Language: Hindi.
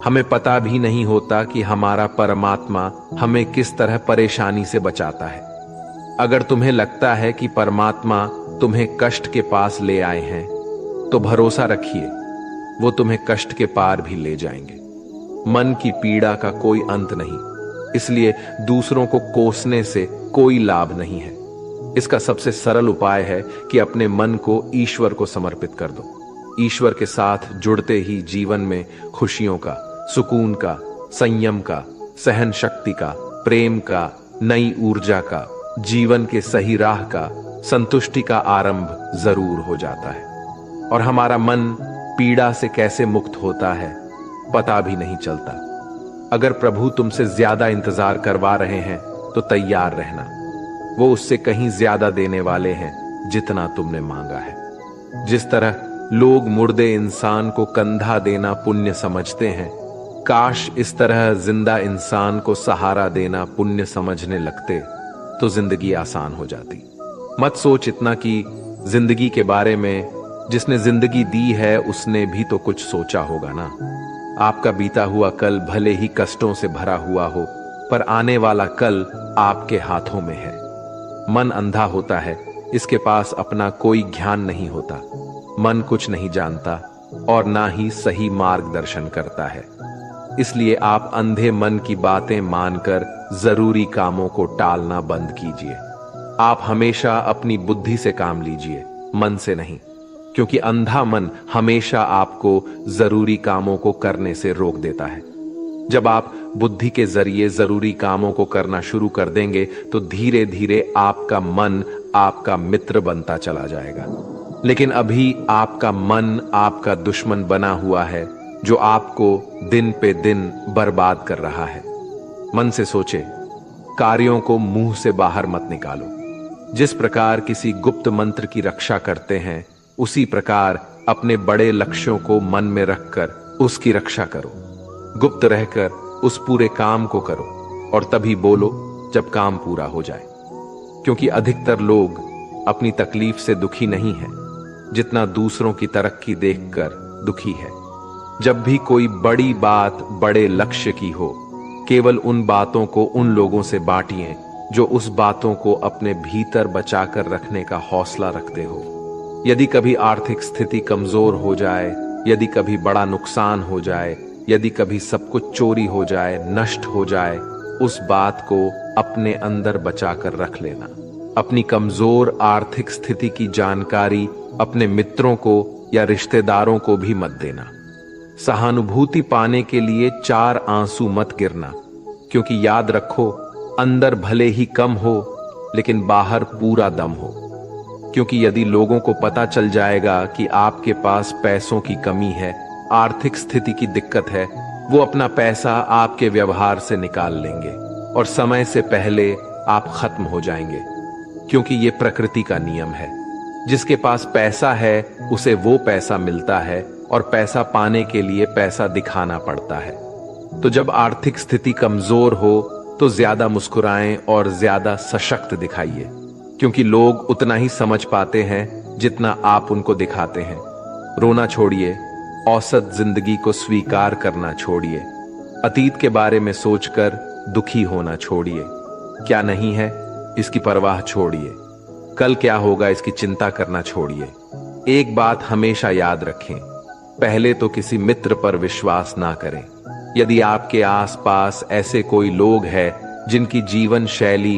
हमें पता भी नहीं होता कि हमारा परमात्मा हमें किस तरह परेशानी से बचाता है। अगर तुम्हें लगता है कि परमात्मा तुम्हें कष्ट के पास ले आए हैं, तो भरोसा रखिए वो तुम्हें कष्ट के पार भी ले जाएंगे। मन की पीड़ा का कोई अंत नहीं, इसलिए दूसरों को कोसने से कोई लाभ नहीं है। इसका सबसे सरल उपाय है कि अपने मन को ईश्वर को समर्पित कर दो। ईश्वर के साथ जुड़ते ही जीवन में खुशियों का, सुकून का, संयम का, सहन शक्ति का, प्रेम का, नई ऊर्जा का, जीवन के सही राह का, संतुष्टि का आरंभ जरूर हो जाता है। और हमारा मन पीड़ा से कैसे मुक्त होता है पता भी नहीं चलता। अगर प्रभु तुमसे ज्यादा इंतजार करवा रहे हैं तो तैयार रहना, वो उससे कहीं ज्यादा देने वाले हैं जितना तुमने मांगा है। जिस तरह लोग मुर्दे इंसान को कंधा देना पुण्य समझते हैं, काश इस तरह जिंदा इंसान को सहारा देना पुण्य समझने लगते तो जिंदगी आसान हो जाती। मत सोच इतना कि जिंदगी के बारे में, जिसने जिंदगी दी है उसने भी तो कुछ सोचा होगा ना। आपका बीता हुआ कल भले ही कष्टों से भरा हुआ हो, पर आने वाला कल आपके हाथों में है। मन अंधा होता है, इसके पास अपना कोई ज्ञान नहीं होता। मन कुछ नहीं जानता और ना ही सही मार्गदर्शन करता है। इसलिए आप अंधे मन की बातें मानकर जरूरी कामों को टालना बंद कीजिए। आप हमेशा अपनी बुद्धि से काम लीजिए, मन से नहीं, क्योंकि अंधा मन हमेशा आपको जरूरी कामों को करने से रोक देता है। जब आप बुद्धि के जरिए जरूरी कामों को करना शुरू कर देंगे तो धीरे धीरे आपका मन आपका मित्र बनता चला जाएगा। लेकिन अभी आपका मन आपका दुश्मन बना हुआ है, जो आपको दिन पे दिन बर्बाद कर रहा है। मन से सोचे, कार्यों को मुंह से बाहर मत निकालो। जिस प्रकार किसी गुप्त मंत्र की रक्षा करते हैं, उसी प्रकार अपने बड़े लक्ष्यों को मन में रखकर उसकी रक्षा करो। गुप्त रहकर उस पूरे काम को करो और तभी बोलो जब काम पूरा हो जाए। क्योंकि अधिकतर लोग अपनी तकलीफ से दुखी नहीं है, जितना दूसरों की तरक्की देखकर दुखी है। जब भी कोई बड़ी बात बड़े लक्ष्य की हो, केवल उन बातों को उन लोगों से बांटिए जो उस बातों को अपने भीतर बचाकर रखने का हौसला रखते हो। यदि कभी आर्थिक स्थिति कमजोर हो जाए, यदि कभी बड़ा नुकसान हो जाए, यदि कभी सब कुछ चोरी हो जाए, नष्ट हो जाए, उस बात को अपने अंदर बचाकर रख लेना। अपनी कमजोर आर्थिक स्थिति की जानकारी अपने मित्रों को या रिश्तेदारों को भी मत देना। सहानुभूति पाने के लिए 4 आंसू मत गिरना, क्योंकि याद रखो, अंदर भले ही कम हो लेकिन बाहर पूरा दम हो। क्योंकि यदि लोगों को पता चल जाएगा कि आपके पास पैसों की कमी है, आर्थिक स्थिति की दिक्कत है, वो अपना पैसा आपके व्यवहार से निकाल लेंगे और समय से पहले आप खत्म हो जाएंगे। क्योंकि ये प्रकृति का नियम है, जिसके पास पैसा है उसे वो पैसा मिलता है और पैसा पाने के लिए पैसा दिखाना पड़ता है। तो जब आर्थिक स्थिति कमजोर हो तो ज्यादा मुस्कुराएं और ज्यादा सशक्त दिखाइए, क्योंकि लोग उतना ही समझ पाते हैं जितना आप उनको दिखाते हैं। रोना छोड़िए, औसत जिंदगी को स्वीकार करना छोड़िए, अतीत के बारे में सोचकर दुखी होना छोड़िए। क्या नहीं है इसकी परवाह छोड़िए, कल क्या होगा इसकी चिंता करना छोड़िए। एक बात हमेशा याद रखें, पहले तो किसी मित्र पर विश्वास ना करें। यदि आपके आसपास ऐसे कोई लोग हैं जिनकी जीवन शैली